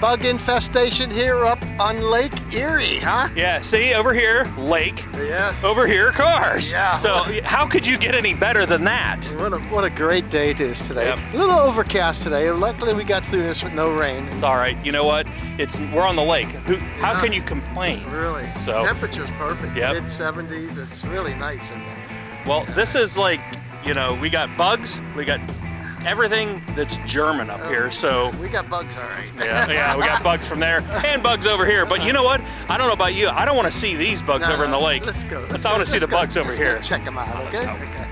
Bug Infestation here up on Lake Erie, huh? Yeah, see, over here, lake. Yes. Over here, cars. Yeah. So how could you get any better than that? What a great day it is today. Yep. A little overcast today. Luckily we got through this with no rain. It's all right. You know what? We're on the lake. How can you complain? Really. So Temperature's perfect. Yep. Mid-70s. It's really nice in there. Well, this is like, you know, we got bugs, we got everything that's German up here, so. We got bugs, all right. Yeah, we got bugs from there and bugs over here. But you know what? I don't know about you. I don't want to see these bugs over in the lake. Let's go. I want to see the bugs over here. Let's check them out, Let's okay? go. Okay.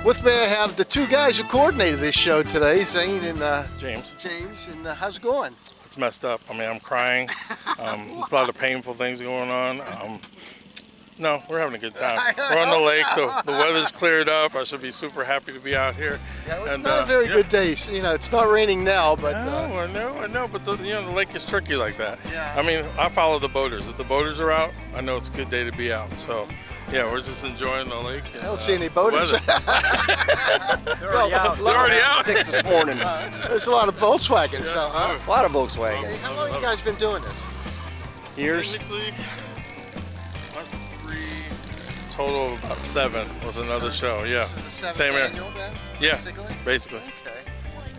With me, I have the two guys who coordinated this show today, Zane and James. James, and how's it going? It's messed up. I mean, I'm crying. There's a lot of painful things going on. No, we're having a good time. We're on the lake. The weather's cleared up. I should be super happy to be out here. Yeah, well, it's not a very good day. You know, it's not raining now, but. I know, but the lake is tricky like that. Yeah. I mean, I follow the boaters. If the boaters are out, I know it's a good day to be out. So, yeah, we're just enjoying the lake. I don't see any boaters. They're already out. 6 this morning. There's a lot of Volkswagens, so, huh? A lot of Volkswagens. How long have you guys been doing this? Years. Technically, that's 3, total of about 7 was another show. Yeah. This is the seventh Same here. annual then? Yeah, Basically? basically. Okay.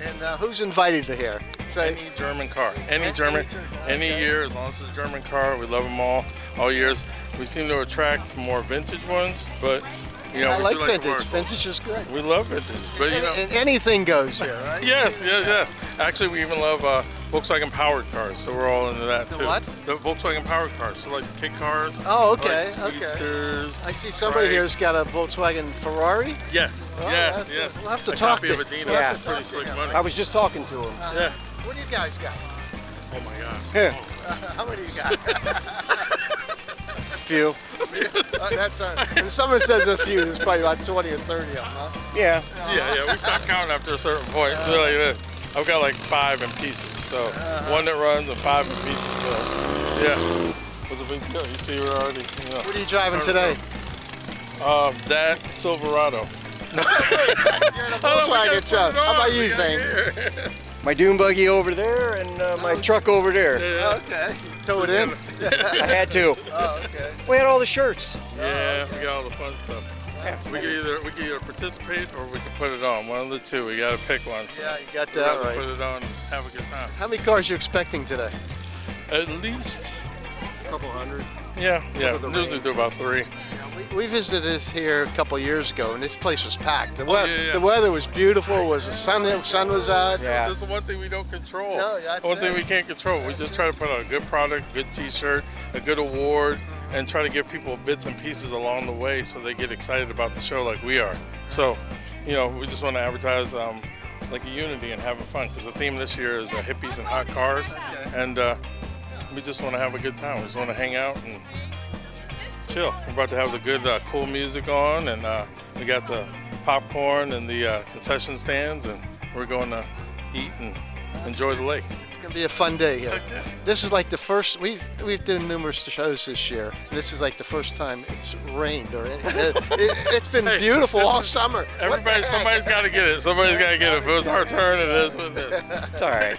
And who's invited to here? Say, Any German car, any Any German, German, any okay. year, as long as it's a German car, we love them all years. We seem to attract more vintage ones, but you know, I we like do like vintage. commercial. Vintage is good. We love vintage, but you know, And anything goes here, right? yes. Actually, we even love Volkswagen powered cars, so we're all into that The too. what? The Volkswagen powered cars, so like kit cars. Oh, okay, like okay. Speedsters, I see somebody Strikes. here's got a Volkswagen Ferrari. Yes, Oh, yes, that's- yes. we'll have to a talk copy to- of a Dino. we'll have That's to pretty talk to slick him. money. I was just talking to him. Yeah. What do you guys got? Oh my God. Yeah. How many do you got? Few. That's and someone says a few. There's probably about 20 or 30 of them, huh? Yeah. Yeah. We stopped counting after a certain point. It's like this. I've got like 5 in pieces. So one that runs and 5 in pieces. So yeah. Was a big deal. You see, we're already. What are you driving today? That Silverado. You're in a Volkswagen, so how about you, Zane? My dune buggy over there and my truck over there. Okay. Tow it in? I had to. Oh, okay. We had all the shirts. Yeah, we got all the fun stuff. Yeah. We can either participate or we can put it on. One of the two. We got to pick one. So Yeah, you got we'd that rather right. put it on and have a good time. How many cars are you expecting today? At least, A couple hundred. yeah. of the Usually rain. do about 3. We visited this here a couple years ago, and this place was packed. The yeah. weather was beautiful. The sun was out. Yeah. That's the one thing we don't control. No, that's one thing it. we can't control. We just try to put out a good product, good T-shirt, a good award, and try to give people bits and pieces along the way so they get excited about the show like we are. So, you know, we just want to advertise like a unity and having fun, because the theme this year is hippies and hot cars, and we just want to have a good time. We just want to hang out and chill. We're about to have the good, cool music on, and we got the popcorn and the concession stands, and we're going to eat and enjoy the lake. It's gonna be a fun day here. Yeah. This is like the first. We've done numerous shows this year. This is like the first time it's rained or it's been beautiful all summer. Somebody's got to get it. Somebody's got to get it. If it was our turn, it is what it is. It's all right.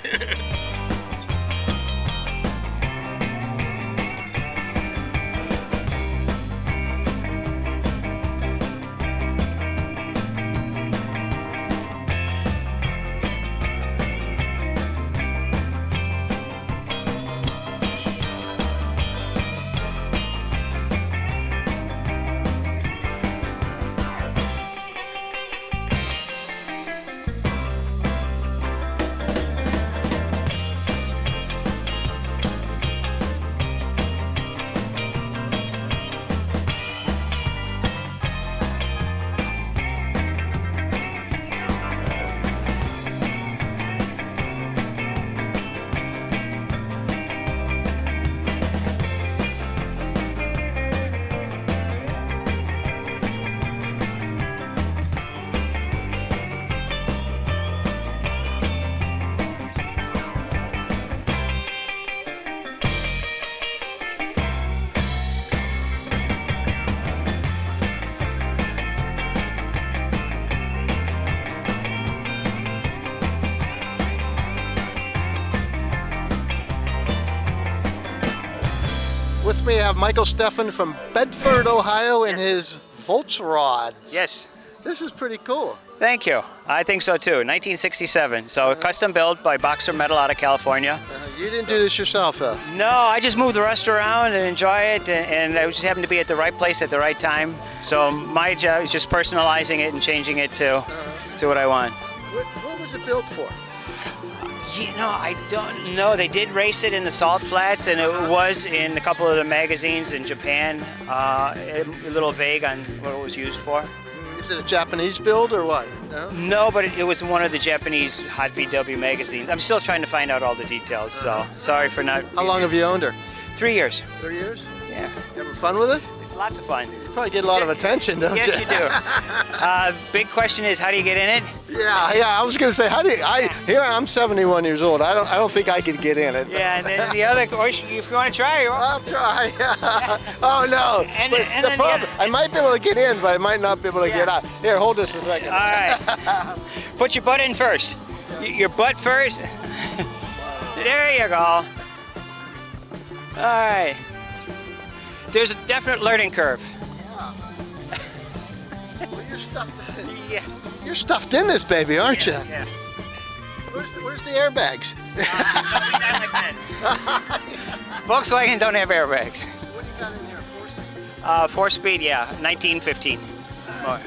have Michael Steffen from Bedford, Ohio, in his Volksrod. Yes. This is pretty cool. Thank you. I think so too. 1967. So custom built by Boxer Metal out of California. You didn't do this yourself, though. No, I just moved the rest around and enjoy it, and I just happened to be at the right place at the right time. So my job is just personalizing it and changing it to what I want. What was it built for? You know, I don't know. They did race it in the salt flats, and it was in a couple of the magazines in Japan. A little vague on what it was used for. Is it a Japanese build or what? No? No, but it was in one of the Japanese Hot VW magazines. I'm still trying to find out all the details, so sorry for not... How long have you owned her? 3 years. 3 years? Yeah. You having fun with it? Lots of fun. You probably get a lot of attention, don't Yes, you? you do. Big question is, how do you get in it? Yeah. I was gonna say, how do you? I'm 71 years old. I don't think I could get in it. Yeah, and then the other, or if you want to try, I'll try. Oh no! And But then the the problem, other- I might be able to get in, but I might not be able to get Yeah. out. Here, hold this a second. All right. Put your butt in first. Your butt first. There you go. All right. There's a definite learning curve. Well, you're stuffed in. Yeah. You're stuffed in this baby, aren't you? Yeah. Where's the airbags? Volkswagen don't have airbags. What do you got in here? 4-speed? 4-speed, yeah, 1915. More.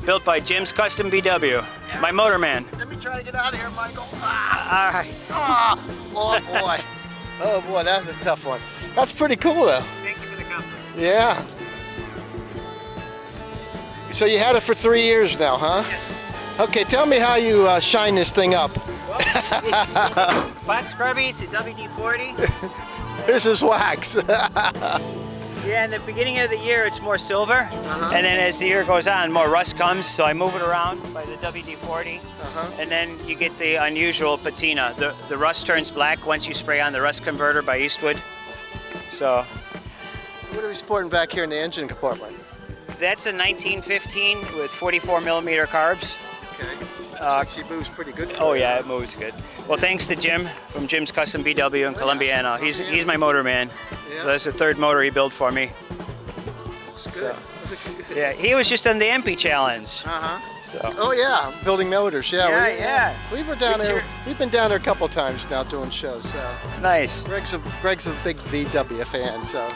Built by Jim's Custom VW. My motor man. Let me try to get out of here, Michael. All right. Oh boy. Oh boy, that's a tough one. That's pretty cool though. Thank you for the compliment. Yeah. So you had it for 3 years now, huh? Okay, tell me how you shine this thing up. Flat scrubby, it's a WD-40. This is wax. Yeah, in the beginning of the year, it's more silver. And then as the year goes on, more rust comes. So I move it around by the WD-40. And then you get the unusual patina. The rust turns black once you spray on the rust converter by Eastwood. So So what are we sporting back here in the engine compartment? that's a 1915 with 44 millimeter carbs. Okay. She moves pretty good. Oh yeah, it moves good. Well, thanks to Jim from Jim's Custom VW in Columbiana. He's my motor man. So that's the third motor he built for me. Looks good. Yeah, he was just on the MP challenge. So. Oh yeah, building motors. Yeah. Yeah. We were down there. We've been down there a couple times now doing shows. So. Nice. Greg's a big VW fan. So.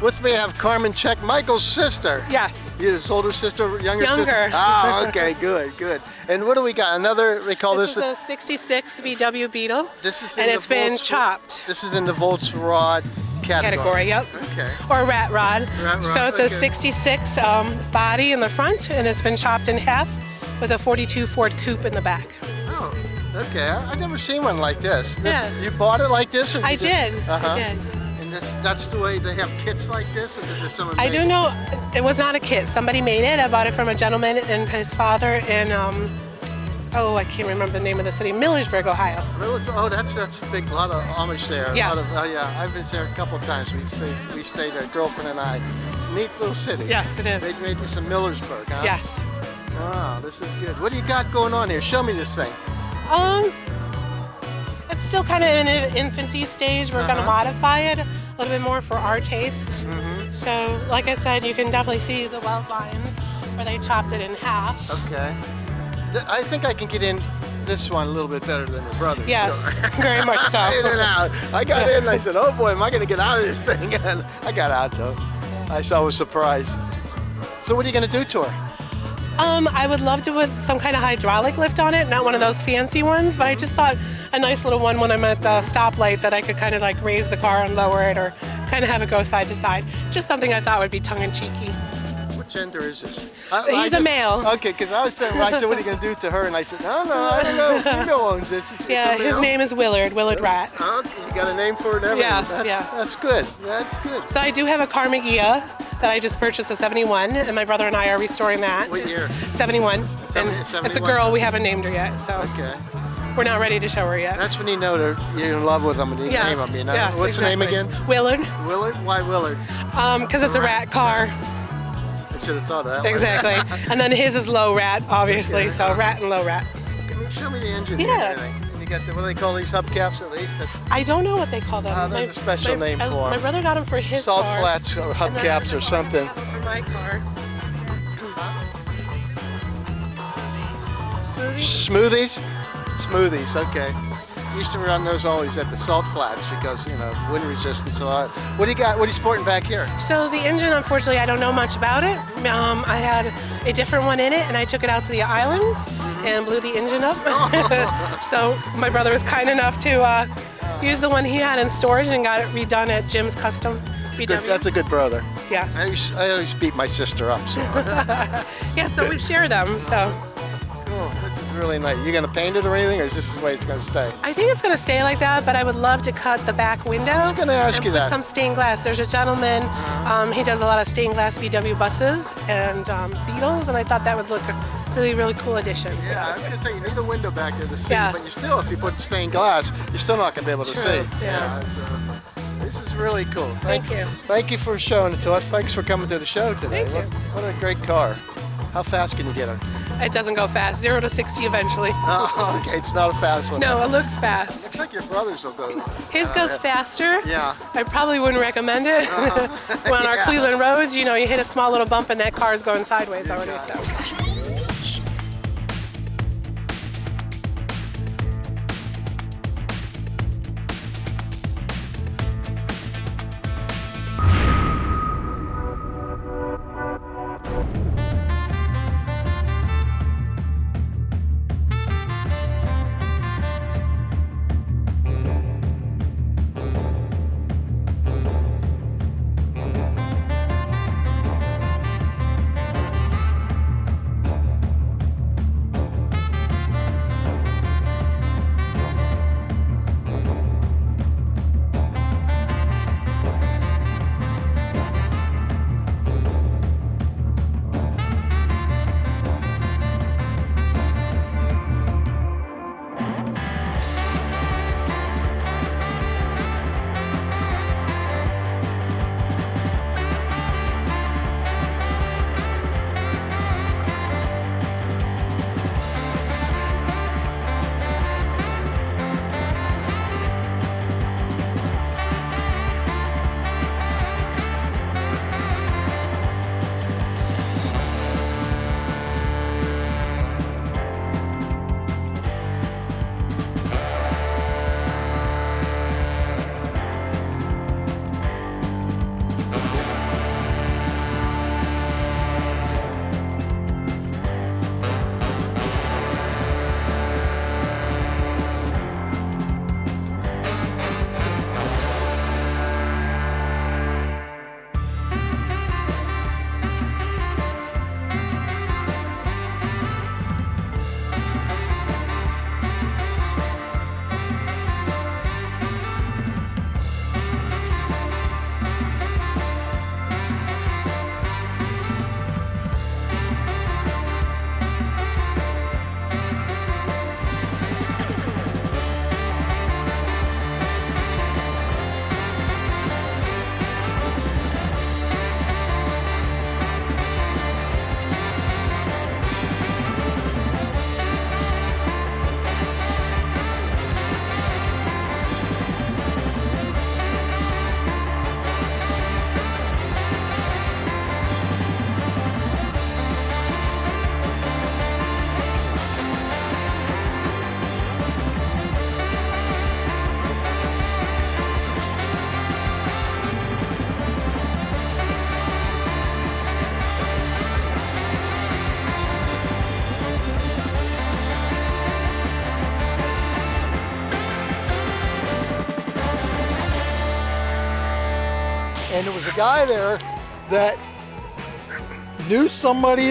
With me, I have Carmen Check, Michael's sister. Yes. You his older sister, younger sister? Younger. Oh, okay, good. And what do we got? Another, we call This this. is a 66 VW Beetle. This is and in it's the been Volks- chopped. This is in the Volksrod category. Yep. Okay. Or rat rod. Rat rod, So it's okay. a 66 body in the front, and it's been chopped in half with a 42 Ford Coupe in the back. Oh, okay. I've never seen one like this. Yeah. You bought it like this? Or you I just, did. I did. And that's the way they have kits like this? Or did someone I make do it? know it was not a kit. Somebody made it. I bought it from a gentleman and his father in, I can't remember the name of the city, Millersburg, Ohio. Oh, that's a big lot of Amish there. Yes. Yeah, I've been there a couple of times. We stayed there, girlfriend and I. Neat little city. Yes, it is. They made this in Millersburg, huh? Yes. Wow, this is good. What do you got going on here? Show me this thing. It's still kind of in an infancy stage. We're going to modify it a little bit more for our taste. So, like I said, you can definitely see the weld lines where they chopped it in half. Okay. I think I can get in this one a little bit better than the brother's. Yes, very much so. In and out. I got in and I said, oh boy, am I going to get out of this thing? And I got out though. I was surprised. So what are you going to do to her? I would love to put some kind of hydraulic lift on it, not one of those fancy ones, but I just thought a nice little one when I'm at the stoplight that I could kind of like raise the car and lower it or kind of have it go side to side. Just something I thought would be tongue-in-cheeky. What gender is this? He's a male. Okay, because I said, what are you going to do to her? And I said, no, I don't know. Female owns it. It's Yeah, a his male. name is Willard Rat. Okay, you got a name for it and everything. Yes, that's, yes. That's good. That's good. So I do have a car Magia that I just purchased, a 71, and my brother and I are restoring that. What year? 71. And it's a 71? girl, we haven't named her yet, so Okay. we're not ready to show her yet. That's when you know that you're in love with them and you name them, you know? Yes, What's the name exactly. again? Willard, Willard? Why Willard? because it's a rat car. should have thought of that one. Exactly. And then his is low rat, obviously. So rat and low rat. Show me the engine. Yeah. Here, and you got the, what do they call these hubcaps at least? I don't know what they call them. There's a special name for My them. brother got them for his Salt car. flats or and then hubcaps or I something. got them for my car. Smoothie? Smoothies, okay. Used to run those always at the salt flats because, you know, wind resistance and all that. What do you got? What are you sporting back here? So the engine, unfortunately, I don't know much about it. I had a different one in it, and I took it out to the islands and blew the engine up. So my brother was kind enough to use the one he had in storage and got it redone at Jim's Custom VW. That's a good brother. Yes. I always beat my sister up. So. Yeah, so we share them. So Cool. This is really nice. You gonna paint it or anything, or is this the way it's gonna stay? I think it's going to stay like that, but I would love to cut the back window. I was gonna ask and you put that. some stained glass. There's a gentleman, he does a lot of stained glass VW buses and Beetles, and I thought that would look a really, really cool addition. Yeah, I was gonna say you need a window back there to see, Yes. but you still, if you put stained glass, you're still not gonna be able to True, see. yeah. So, this is really cool. Thank you. Thank you for showing it to us. Thanks for coming to the show today. Thank you. What a great car. How fast can you get her? It doesn't go fast. 0 to 60 eventually. Oh, okay, it's not a fast one. No, it looks fast. Looks like your brothers will go. His goes faster. Yeah. I probably wouldn't recommend it. On our Yeah. Cleveland roads, you know, you hit a small little bump and that car is going sideways already. So. And there was a guy there that knew somebody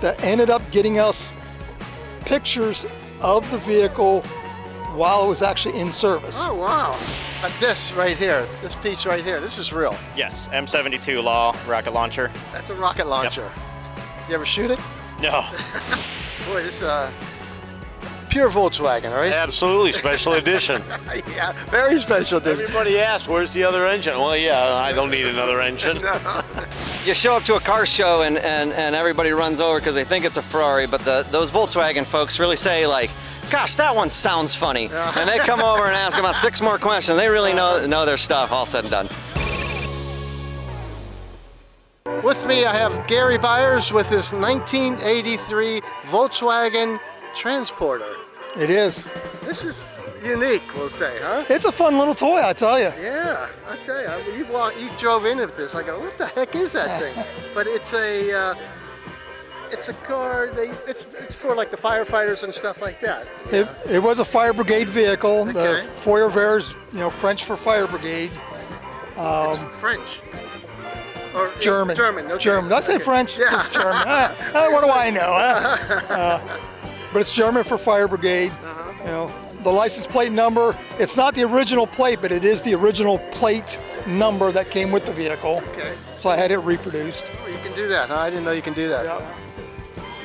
that ended up getting us pictures of the vehicle while it was actually in service. Oh, wow. But this right here, this piece right here, this is real. Yes, M72 Law rocket launcher. That's a rocket launcher. You ever shoot it? No. Boy, this pure Volkswagen, right? Absolutely, special edition. Yeah, very special edition. Everybody asks, where's the other engine? Well, yeah, I don't need another engine. No. you show up to a car show and everybody runs over because they think it's a Ferrari, but those Volkswagen folks really say like, gosh, that one sounds funny. And they come over and ask about 6 more questions. They really know their stuff, all said and done. With me, I have Gary Byers with his 1983 Volkswagen Transporter. It is. This is unique, we'll say, huh? It's a fun little toy, I tell you. Yeah, I tell you, you drove in with this. I go, what the heck is that thing? But it's a car. It's for like the firefighters and stuff like that. It was a fire brigade vehicle. Okay. The Feuerwehr is, French for fire brigade. It's French. Or German. German. Okay. German. Did I say Okay. French? Yeah. It's German. What do I know? Huh? But it's German for fire brigade. The license plate number. It's not the original plate, but it is the original plate number that came with the vehicle. Okay. So I had it reproduced. Oh, you can do that, huh? I didn't know you can do that. Yeah.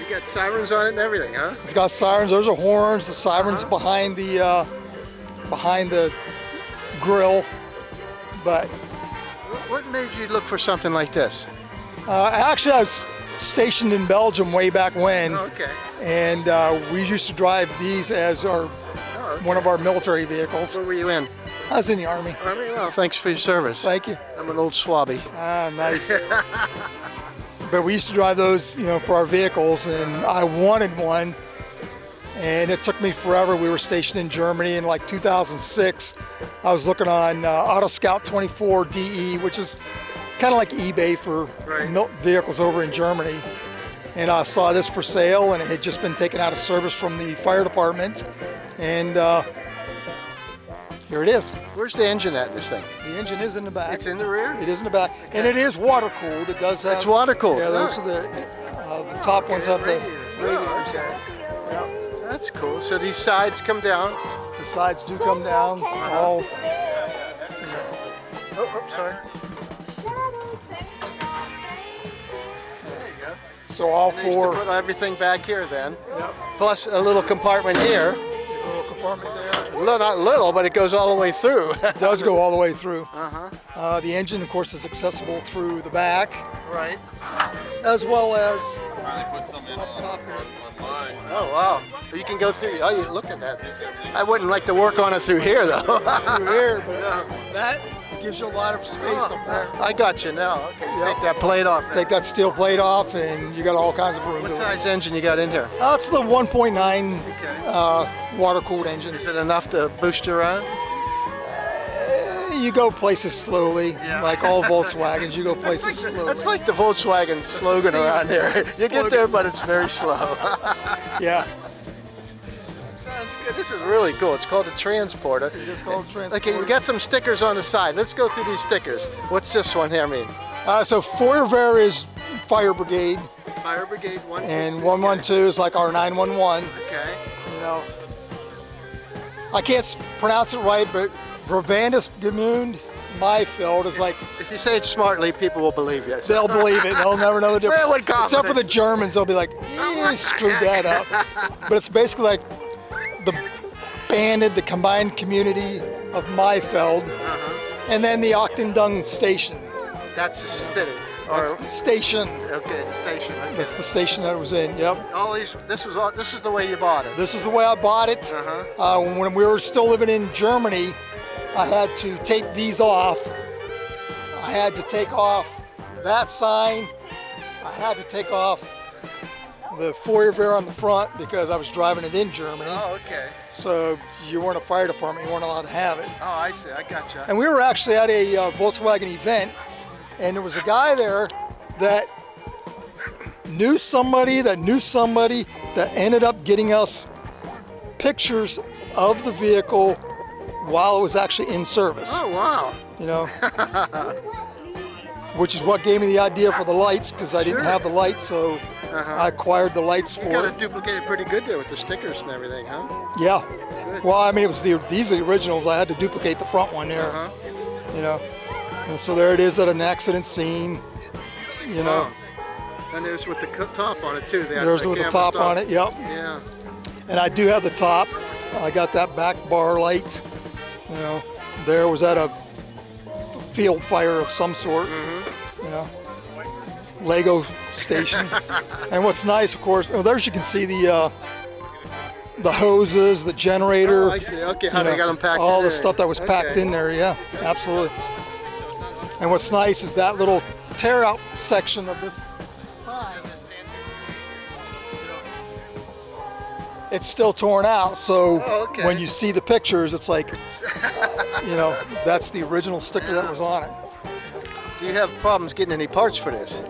You got sirens on it and everything, huh? It's got sirens. Those are horns. The sirens behind the grill. But What made you look for something like this? actually, I was stationed in Belgium way back when, Oh, okay. and we used to drive these as one of our military vehicles. Where were you in? I was in the Army. Army? Well, thanks for your service. Thank you. I'm an old swabby. Ah, nice. But we used to drive those, for our vehicles, and I wanted one, and it took me forever. We were stationed in Germany in like 2006. I was looking on Auto Scout 24 DE, which is kind of like eBay for vehicles over in Germany. And I saw this for sale, and it had just been taken out of service from the fire department. And here it is. Where's the engine at in this thing? The engine is in the back. It's in the rear? It is in the back. And it is water cooled. It does have. It's water cooled. Yeah, those are the top ones have the radiators. Okay. That's cool. So these sides come down. The sides do come down. All. Oh, sorry. So all And they used to four. put everything back here then. Plus a little compartment here. A little compartment there. Not little, but it goes all the way through. It does go all the way through. Uh-huh. The engine, of course, is accessible through the back, Right. as well as up top here. Oh, wow. So you can go through. Oh, you look at that. I wouldn't like to work on it through here, though. Through here, but that gives you a lot of space up there. I got you now. Okay, take that plate off. Take that steel plate off, and you got all kinds of room. What to size engine you got in here? That's the 1.9 Okay. water-cooled engine. Is it enough to boost you around? You go places slowly, like all Volkswagens. You go places slowly. That's like the Volkswagen slogan around here. You get there, but it's very slow. Yeah. Sounds good. This is really cool. It's called a transporter. It is called a transporter. Okay, we got some stickers on the side. Let's go through these stickers. What's this one here mean? So Feuerwehr is fire brigade, Fire Brigade 1. and 112 is like our 911. Okay. I can't pronounce it right, but Verbandsgemund Maifeld is like, If you say it smartly, people will believe you. they'll believe it. They'll never know the Say it difference. with Except for the confidence. Germans, they'll be like, you screwed that up. But it's basically like the banded, the combined community of Maifeld, and then the Ochtendung station. That's the city. That's Or, the station. okay, the station. Okay. That's the station that it was in. Yep. All these. This is the way you bought it. This is the way I bought it. When we were still living in Germany, I had to take these off. I had to take off that sign. I had to take off the Feuerwehr on the front because I was driving it in Germany. Oh, okay. So you weren't a fire department, you weren't allowed to have it. Oh, I see. I gotcha. And we were actually at a Volkswagen event, and there was a guy there that knew somebody that ended up getting us pictures of the vehicle while it was actually in service. Oh, wow. You know, which is what gave me the idea for the lights, because I didn't have the lights, so I acquired the lights You for got it. it duplicated pretty good there with the stickers and everything, huh? Yeah. Well, I mean, these are the originals. I had to duplicate the front one there. You know, and so there it is at an accident scene. You know, And there's with the top on it too. there's with the top on it. Yep. Yeah. And I do have the top. I got that back bar light. You know, there was at a field fire of some sort. You know, Lego station. And what's nice, of course, oh, there's you can see the hoses, the generator. Oh, I see. Okay, how you they know, got them packed all in the there. stuff that was packed Okay. in there. Yeah, absolutely. And what's nice is that little tear out section of this sign. It's still torn out, so Oh, okay. when you see the pictures, it's like, you know, that's the original sticker that was on it. Do you have problems getting any parts for this?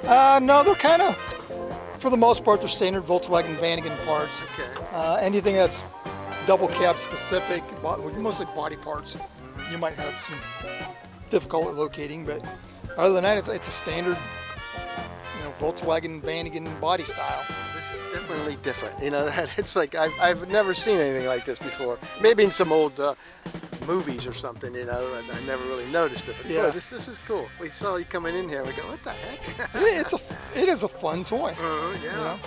No, they're kind of, for the most part, they're standard Volkswagen Vanagon parts. Okay. Anything that's double cab specific, mostly body parts, you might have some difficulty locating, but other than that, it's a standard, you know, Volkswagen Vanagon body style. This is definitely different. You know, that it's like I've never seen anything like this before. Maybe in some old movies or something, you know, and I never really noticed it. But Yeah. boy, this is cool. We saw you coming in here, and we go, what the heck? It is a fun toy. Yeah. You know?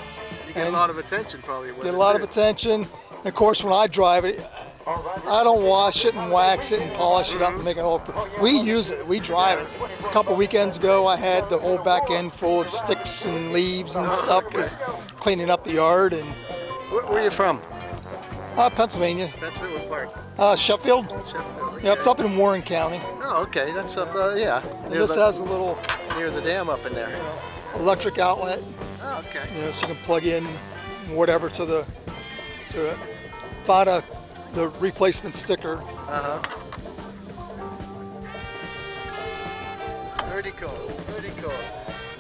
You get a And lot of attention probably with Get a it, lot of too. attention. And of course, when I drive it, I don't wash it and wax it and polish it up and make it all. We use it. We drive it. A couple weekends ago, I had the whole back end full of sticks and leaves and stuff, was cleaning up the yard. And Where are you from? Pennsylvania, That's what part. Sheffield. Sheffield. Yeah, it's up in Warren County. Oh, okay. That's up. Yeah. And this has a little near the dam up in there. electric outlet. Oh, okay. You know, so you can plug in whatever to it. Find the replacement sticker. Pretty cool. Pretty cool.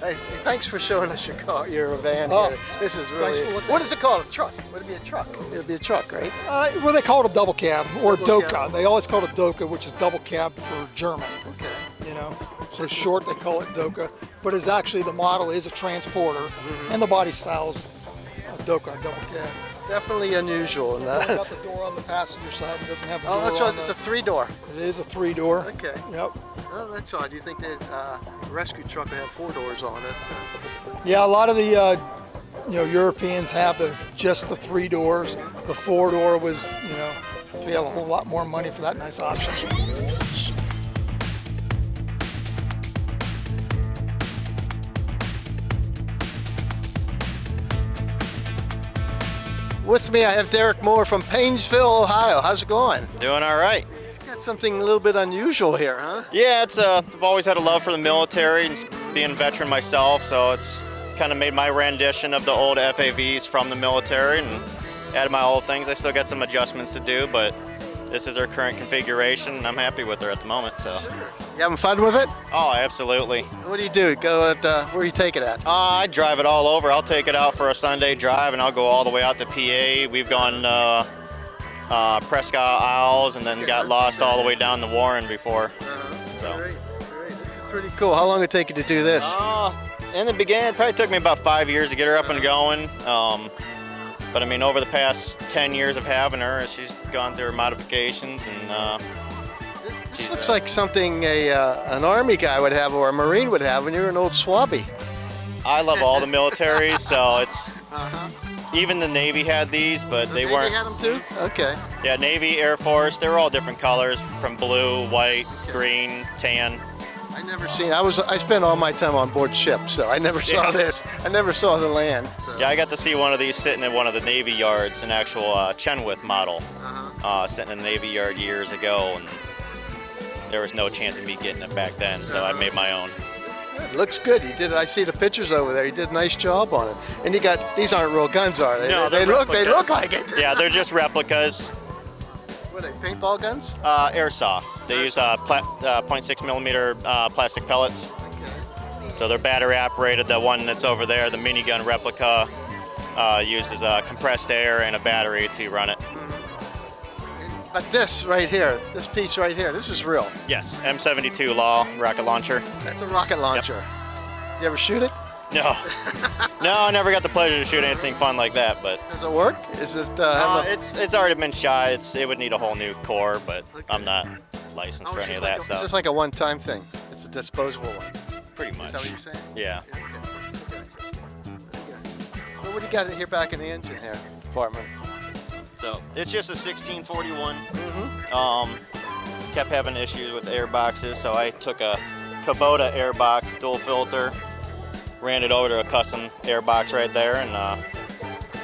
Hey, thanks for showing us your car, your van Oh, here. This is thanks really. for looking What at is it called? A truck? Would it be a truck? It would be a truck, right? Well, they call it a double cab or Double Doka. cab. They always call it Doka, which is double cab for German. Okay. You know, so short they call it Doka, but it's actually the model is a transporter, and the body style is a Doka, a double cab. Definitely unusual. It's only got the door on the passenger side. It doesn't have the Oh, door that's on right. It's a three-door. It is a 3-door. Okay. Yep. Oh, that's odd. You think that rescue truck would have 4 doors on it? Yeah, a lot of the Europeans have just the 3 doors. The 4-door was, you know, we have a whole lot more money for that nice option. With me, I have Derek Moore from Painesville, Ohio. How's it going? Doing all right. It's got something a little bit unusual here, huh? Yeah, it's I've always had a love for the military and being a veteran myself, so it's kind of made my rendition of the old FAVs from the military and added my old things. I still got some adjustments to do, but this is our current configuration, and I'm happy with her at the moment. So. You having fun with it? Oh, absolutely. What do you do? Go at where do you take it at? I drive it all over. I'll take it out for a Sunday drive, and I'll go all the way out to PA. We've gone Prescott Isles, and then got lost all the way down to Warren before. So. Great, great. This is pretty cool. How long did it take you to do this? In the beginning, it probably took me about 5 years to get her up and going. But I mean, over the past 10 years of having her, she's gone through her modifications, and This looks like something an Army guy would have or a Marine would have when you're an old swabby. I love all the militaries, so it's even the Navy had these, but they Navy weren't. had them too? Okay. Yeah, Navy, Air Force, they were all different colors, from blue, white, green, tan. I never seen. I spent all my time on board ships, so I never saw this. I never saw the land. So. Yeah, I got to see one of these sitting in one of the Navy yards, an actual Chenoweth model, sitting in the Navy yard years ago, and there was no chance of me getting it back then, so I made my own. It's good. Looks good. He did. I see the pictures over there. He did a nice job on it. And you got these aren't real guns, are they? No, they they're look. They replicas. look like it. Yeah, they're just replicas. What are they? Paintball guns? Airsoft. They use 0.6 millimeter plastic pellets. So they're battery operated. The one that's over there, the minigun replica, uses compressed air and a battery to run it. But this right here, this piece right here, this is real. Yes, M72 Law rocket launcher. That's a rocket launcher. You ever shoot it? No, no, I never got the pleasure to shoot anything fun like that. But Does it work? Is it? it's already been shot. It would need a whole new core, but I'm not licensed for any of that It's stuff. just like a one-time thing. It's a disposable one. Pretty much. Is that what you're saying? Yeah. Okay. So what do you got here back in the engine here, department? So it's just a 1641. Kept having issues with air boxes, so I took a Kubota air box dual filter, ran it over to a custom air box right there, and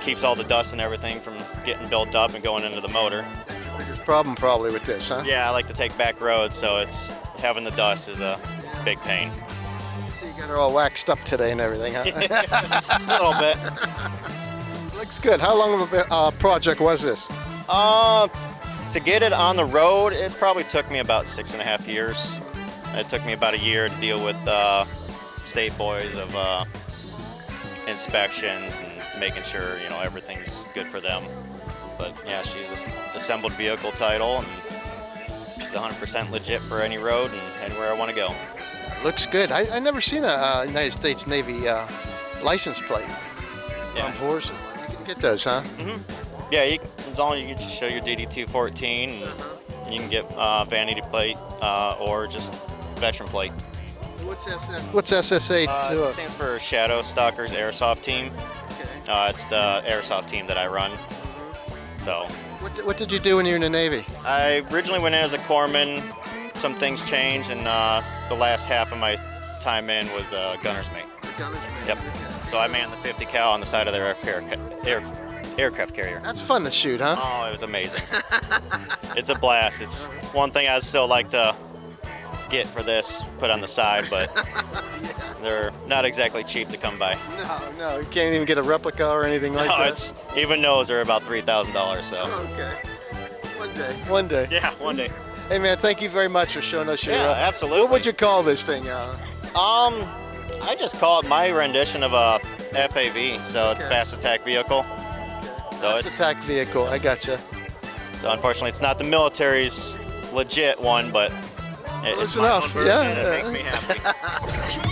keeps all the dust and everything from getting built up and going into the motor. That's your biggest problem probably with this, huh? Yeah, I like to take back roads, so it's having the dust is a big pain. So you got her all waxed up today and everything, huh? A little bit. Looks good. How long of a project was this? To get it on the road, it probably took me about 6.5 years. It took me about a year to deal with state boys of inspections and making sure everything's good for them. But yeah, she's an assembled vehicle title, and she's 100% legit for any road and anywhere I want to go. Looks good. I never seen a United States Navy license plate on horses. You can get those, huh? Yeah, as long as you can just show your DD-214, and you can get vanity plate or just veteran plate. What's SSA to It stands for Shadow Stalkers Airsoft Team. Okay. It's the airsoft team that I run. So What did you do when you were in the Navy? I originally went in as a corpsman. Some things changed, and the last half of my time in was gunner's mate. Yep. So I manned the 50 cal on the side of their aircraft carrier. That's fun to shoot, huh? Oh, it was amazing. It's a blast. It's one thing I'd still like to get for this, put on the side, but they're not exactly cheap to come by. No, you can't even get a replica or anything like that. Even those are about $3,000. So. Okay. One day. Yeah, one day. Hey man, thank you very much for showing us your. Yeah, absolutely. What would you call this thing? I just call it my rendition of a FAV, so it's fast attack vehicle. Fast attack vehicle. I gotcha. So unfortunately, it's not the military's legit one, but it's my enough. own version, Yeah, and it yeah. makes me happy.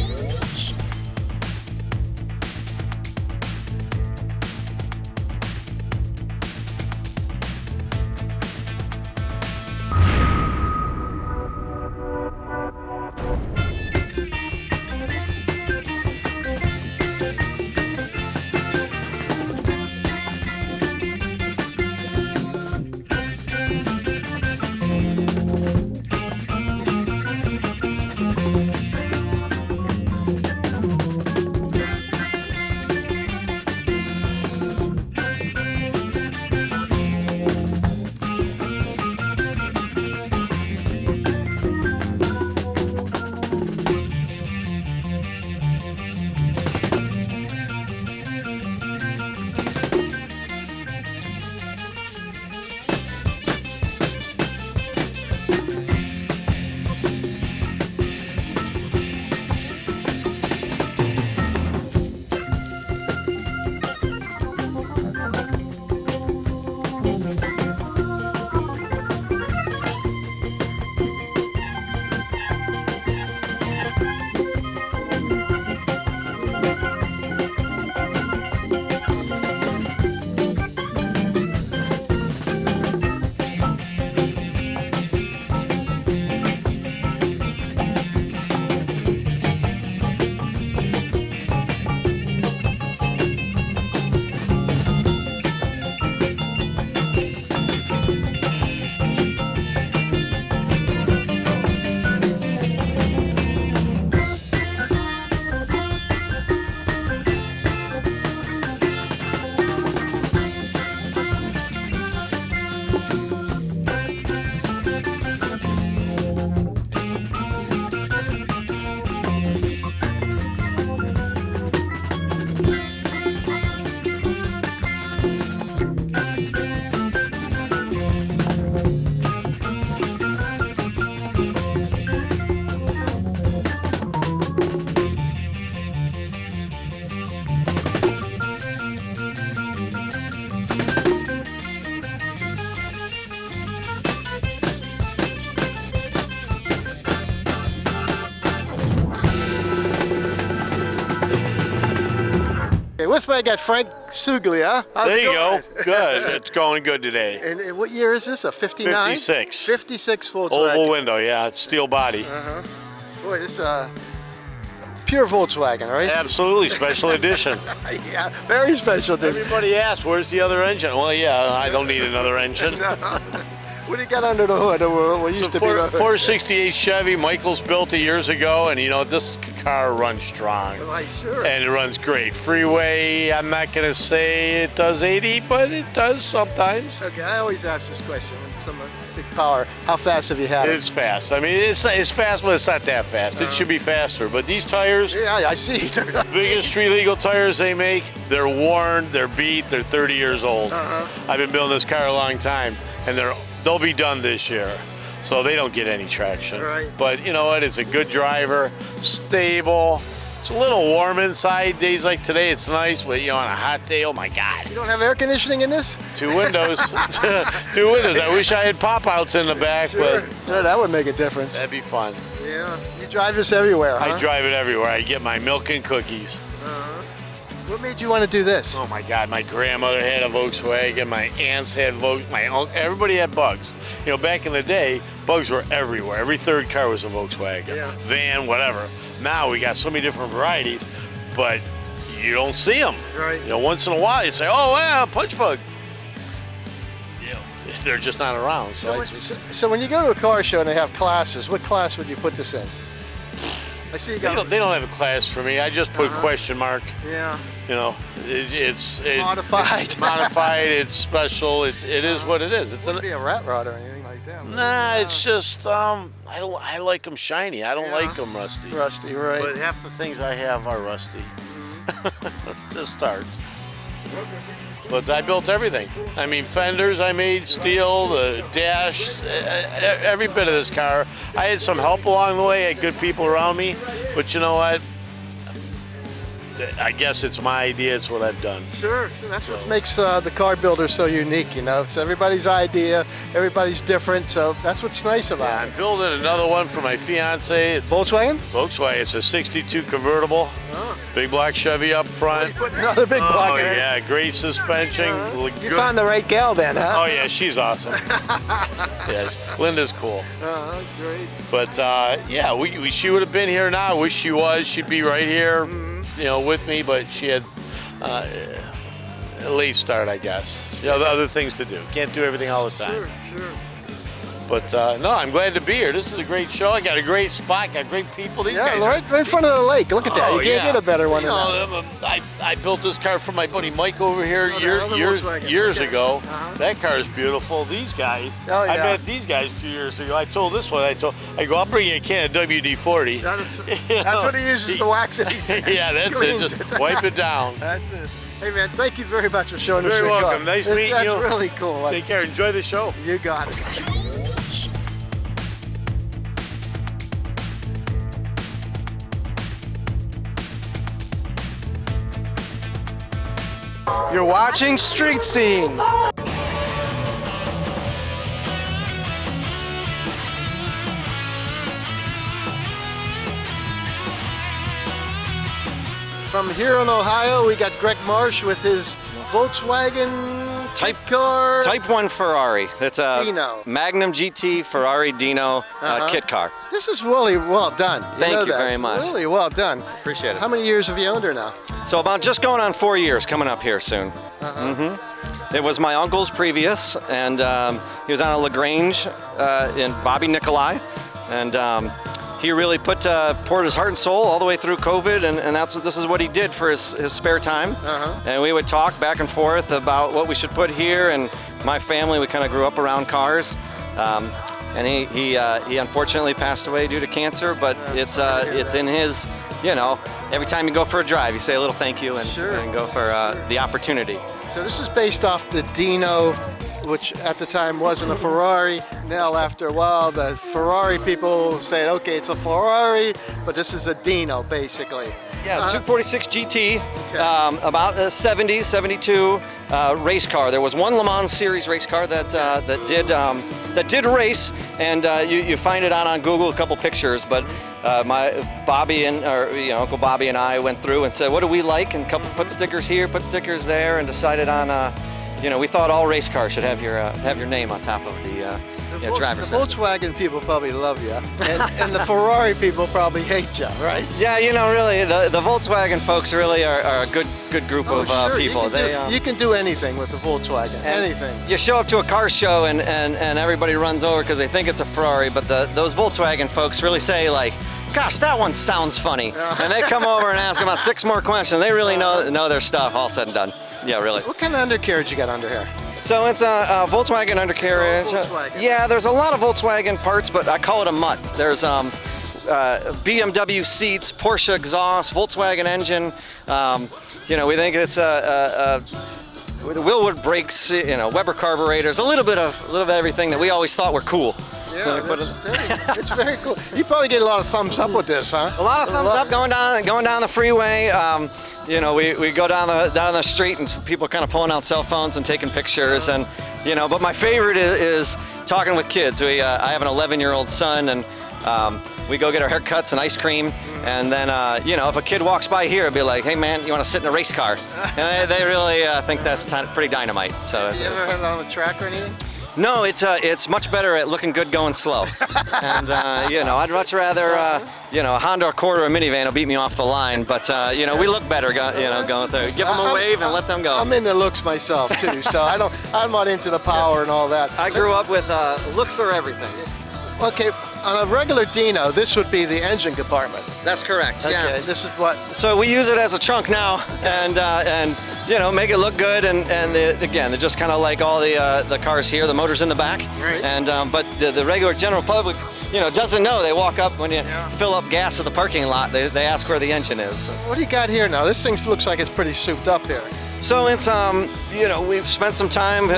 With me, I got Frank Suglia. How's There it you going? go. Good. It's going good today. And what year is this? A 59? 56. 56 Volkswagen. Oval window, yeah. It's steel body. Boy, this is pure Volkswagen, right? Absolutely. Special edition. Yeah, very special. Everybody asks, where's the other engine? Well, yeah, I don't need another engine. What do you got under the hood? What used It's a to be the hood? 468 Chevy. Michael's built it years ago, and this car runs strong. Why, sure. And it runs great. Freeway, I'm not going to say it does 80, but it does sometimes. Okay, I always ask this question when someone big power. How fast have you had it? It's fast. I mean, it's fast, but it's not that fast. It should be faster. But these tires, Yeah, I see. biggest street legal tires they make, they're worn, they're beat, they're 30 years old. I've been building this car a long time, and they'll be done this year. So they don't get any traction. Right. But you know what? It's a good driver, stable. It's a little warm inside. Days like today, it's nice. But on a hot day, oh my God. You don't have air conditioning in this? 2 windows. 2 windows. I wish I had pop-outs in the back, but Yeah, that would make a difference. that'd be fun. Yeah. You drive this everywhere, huh? I drive it everywhere. I get my milk and cookies. What made you want to do this? Oh my God, my grandmother had a Volkswagen, my aunts had my uncle, everybody had Bugs. Back in the day, Bugs were everywhere. Every third car was a Volkswagen, Yeah. van, whatever. Now we got so many different varieties, but you don't see them. Right. Once in a while you say, oh yeah, punch bug. They're just not around. So when you go to a car show and they have classes, what class would you put this in? I see you got. They don't have a class for me. I just put question mark. Yeah. It's Modified. It's modified. It's special. It is what it is. It's Wouldn't be a rat rod or anything like that. Nah, it's just I like them shiny. I don't like them rusty. Rusty, right? But half the things I have are rusty. Let's just start. But I built everything. I mean, fenders I made, steel, the dash, every bit of this car. I had some help along the way. I had good people around me. But you know what? I guess it's my idea. It's what I've done. Sure. That's what makes the car builder so unique. It's everybody's idea. Everybody's different. So that's what's nice about Yeah, it. I'm building another one for my fiance. It's Volkswagen? Volkswagen. It's a 62 convertible. Big black Chevy up front. Put another big block Oh in it. yeah, great suspension. Look You good. found the right gal then, huh? Oh yeah, she's awesome. Yeah, Linda's cool. Great. But yeah, she would have been here now. I wish she was. She'd be right here, with me. But she had a late start, I guess. The other things to do. Can't do everything all the time. Sure. But no, I'm glad to be here. This is a great show. I got a great spot. Got great people. These guys Yeah, right in front of the lake. Look at that. Oh, You can't yeah. get a better one than that. I built this car for my buddy Mike over here other years Volkswagen. Okay. ago. Uh-huh. That car is beautiful. These guys, Oh, I yeah. met these guys a few years ago. I told this one, I go, I'll bring you a can of WD-40. That's what he uses to wax it. Yeah, that's it. Cleans Just wipe it down. That's it. Hey man, thank you very much for showing us Very your car. welcome. Nice meeting That's you. really cool. Take care. Enjoy the show. You got it. You're watching Street Scene. From here in Ohio, we got Greg Marsh with his Volkswagen Type car. Type 1 Ferrari. It's a Dino. Magnum GT Ferrari Dino kit car. This is really well done. Thank know you that. very It's much. Really well done. Appreciate it. How many years have you owned her now? So about just going on 4 years, coming up here soon. It was my uncle's previous, and he was on a LaGrange in Bobby Nicolai, and he really poured his heart and soul all the way through COVID, and this is what he did for his spare time. And we would talk back and forth about what we should put here, and my family, we kind of grew up around cars. And he unfortunately passed away due to cancer, but it's in his, every time you go for a drive, you say a little thank you and go for the opportunity. So this is based off the Dino, which at the time wasn't a Ferrari. Now after a while, the Ferrari people say, okay, it's a Ferrari, but this is a Dino basically. Yeah, 246 GT, about a 70s, 72 race car. There was one Le Mans Series race car that did race, and you find it on Google, a couple pictures. But Uncle Bobby and I went through and said, what do we like? And put stickers here, put stickers there, and decided on we thought all race cars should have your name on top of the driver's The side. Volkswagen people probably love you, and the Ferrari people probably hate you, right? Yeah, really, the Volkswagen folks really are a good group of Sure. people. You can do anything with the Volkswagen, anything. You show up to a car show and everybody runs over because they think it's a Ferrari, but those Volkswagen folks really say like, gosh, that one sounds funny. And they come over and ask about 6 more questions. They really know their stuff, all said and done. Yeah, really. What kind of undercarriage you got under here? So it's a Volkswagen undercarriage. It's all Volkswagen. Yeah, there's a lot of Volkswagen parts, but I call it a mutt. There's BMW seats, Porsche exhaust, Volkswagen engine. We think it's Willwood brakes, Weber carburetors, a little bit of everything that we always thought were cool. Yeah, So it's very cool. You probably get a lot of thumbs up with this, huh? A lot of thumbs up going down the freeway. We go down the street and people are kind of pulling out cell phones and taking pictures, and But my favorite is talking with kids. I have an 11-year-old son, and we go get our haircuts and ice cream, and then if a kid walks by here, it'd be like, "Hey man, you want to sit in a race car?" And they really think that's pretty dynamite. So. Have you ever had it on a track or anything? No, it's much better at looking good going slow. And, I'd much rather, a Honda Accord or a minivan will beat me off the line. But, we look better, going through. Give them a wave and let them go. I'm into looks myself, too, so I'm not into the power and all that. I grew up with looks are everything. Okay, on a regular Dino, this would be the engine compartment. That's correct, yeah. Okay, this is what... So we use it as a trunk now, and make it look good, and again, they're just kind of like all the cars here, the motor's in the back. Right. And but the regular general public, doesn't know. They walk up when you fill up gas at the parking lot. They ask where the engine is. So. What do you got here now? This thing looks like it's pretty souped up here. So it's we've spent some time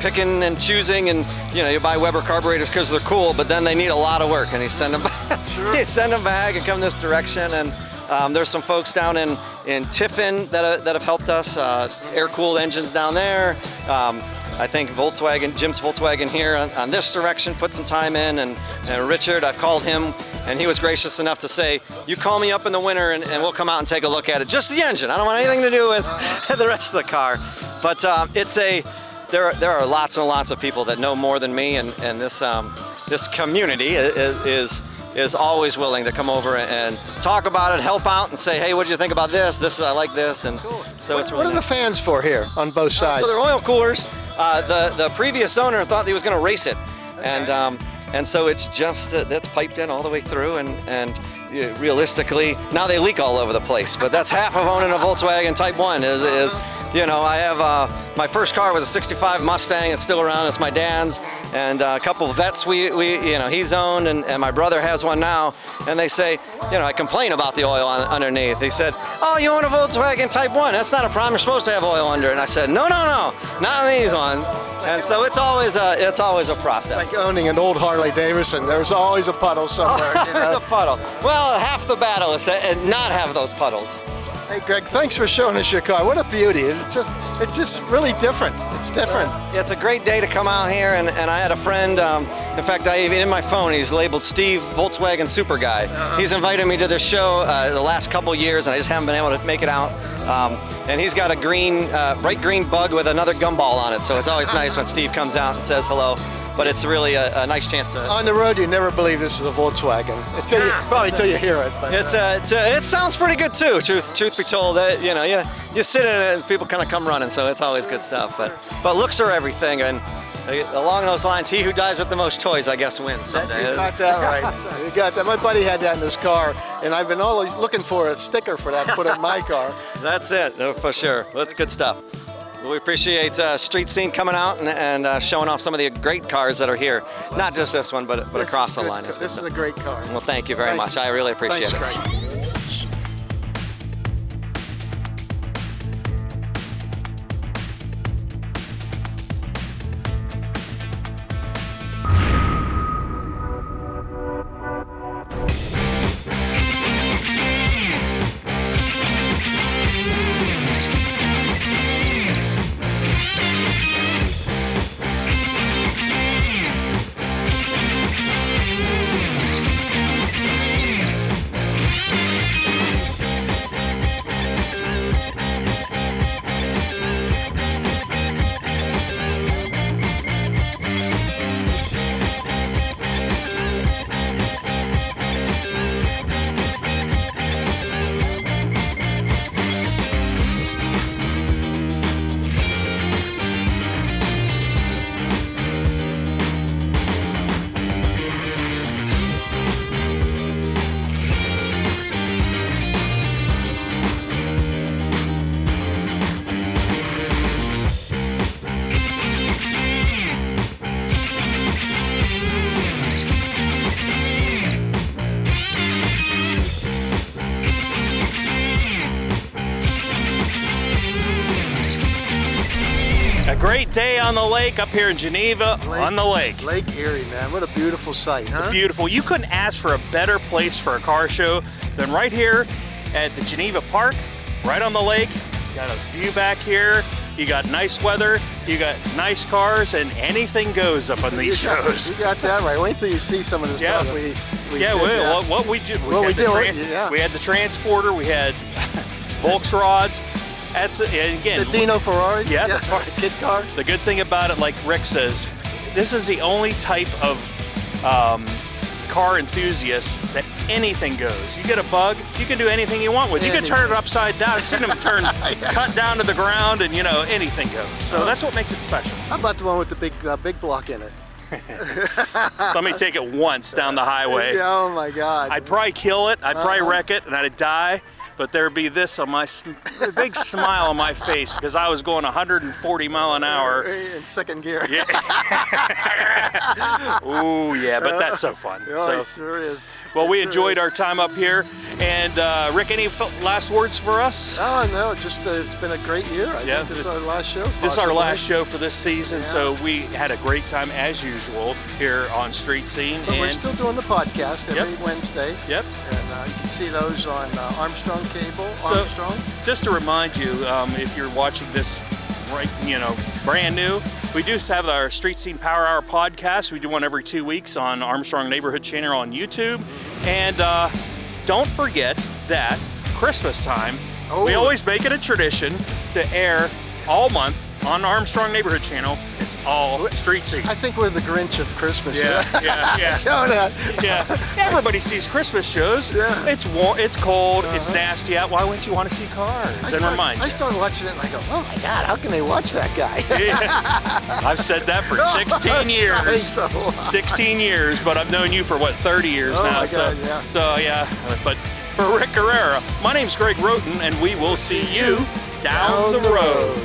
picking and choosing, and you buy Weber carburetors because they're cool, but then they need a lot of work, and you send them back. Sure. You send them back and come this direction, and there's some folks down in Tiffin that have helped us, air-cooled engines down there. I think Jim's Volkswagen here on this direction put some time in, and Richard, I've called him, and he was gracious enough to say, you call me up in the winter and we'll come out and take a look at it. Just the engine. I don't want anything to do with the rest of the car. But there are lots and lots of people that know more than me, and this community is always willing to come over and talk about it, help out, and say, hey, what do you think about this? I like this, and cool. So it's what are the fans for here on both sides? So they're oil coolers. The previous owner thought he was going to race it, and so it's just that's piped in all the way through, and realistically now they leak all over the place. But that's half of owning a Volkswagen Type 1 is I have my first car was a '65 Mustang. It's still around. It's my dad's, and a couple of vets he's owned, and my brother has one now. And they say, I complain about the oil underneath. He said, "Oh, you own a Volkswagen Type 1? That's not a problem. You're supposed to have oil under." And I said, "No, not in these ones." And so it's always a process. Like owning an old Harley Davidson. There's always a puddle somewhere. There's a puddle. Well, half the battle is to not have those puddles. Hey Greg, thanks for showing us your car. What a beauty. It's just really different. It's different. It's a great day to come out here, and I had a friend, in fact, in my phone, he's labeled Steve Volkswagen Super Guy. He's invited me to this show the last couple years, and I just haven't been able to make it out. And he's got a bright green bug with another gumball on it, so it's always nice when Steve comes out and says hello. But it's really a nice chance to... On the road, you never believe this is a Volkswagen until you hear it. But, it sounds pretty good too. Truth be told, that you sit in it and people kind of come running, so it's always good stuff. But looks are everything, and along those lines, he who dies with the most toys, I guess, wins someday. You got that right. You got that. My buddy had that in his car, and I've been always looking for a sticker for that to put in my car. That's it, for sure. That's good stuff. We appreciate Street Scene coming out and showing off some of the great cars that are here. Not just this one, but across the line. This is a great car. Well, thank you very much. I really appreciate it. Thanks, Greg. on the lake up here in Geneva, on the lake. Lake Erie, man. What a beautiful sight, huh? Beautiful. You couldn't ask for a better place for a car show than right here at the Geneva Park, right on the lake. You got a view back here. You got nice weather. You got nice cars, and anything goes up on these shows. You got that right. Wait till you see some of the stuff we did. What we did. We had the transporter. We had Volksrods. That's and again the Dino Ferrari. Yeah, the kid car. The good thing about it, like Rick says, this is the only type of car enthusiast that anything goes. You get a Bug, you can do anything you want with it. You can turn it upside down. I've seen them cut down to the ground, and anything goes. So that's what makes it special. How about the one with the big block in it? Let me take it once down the highway. Oh my God! I'd probably kill it. I'd probably wreck it, and I'd die. But there'd be this on a big smile on my face because I was going 140 mile an hour. In second gear. Yeah. Ooh, yeah, but that's so fun. Oh, it sure is. Well, we enjoyed our time up here. And Rick, any last words for us? Oh, no, just it's been a great year. I think this is our last show. This is our last show for this season, so we had a great time as usual here on Street Scene. But we're still doing the podcast every Wednesday. Yep. And you can see those on Armstrong cable. Armstrong. So, just to remind you, if you're watching this brand new, we do have our Street Scene Power Hour podcast. We do one every 2 weeks on Armstrong Neighborhood Channel on YouTube. And don't forget that Christmas time, we always make it a tradition to air all month on Armstrong Neighborhood Channel. It's all Street Scene. I think we're the Grinch of Christmas. Yeah. Showing that. Yeah. Everybody sees Christmas shows. Yeah. It's warm, it's cold, it's nasty out. Why wouldn't you want to see cars? I started watching it and I go, oh my God, how can they watch that guy? I've said that for 16 years. I think so. 16 years, but I've known you for 30 years now. My God, but for Rick Guerrera, my name's Greg Roten, and we will see you down the road.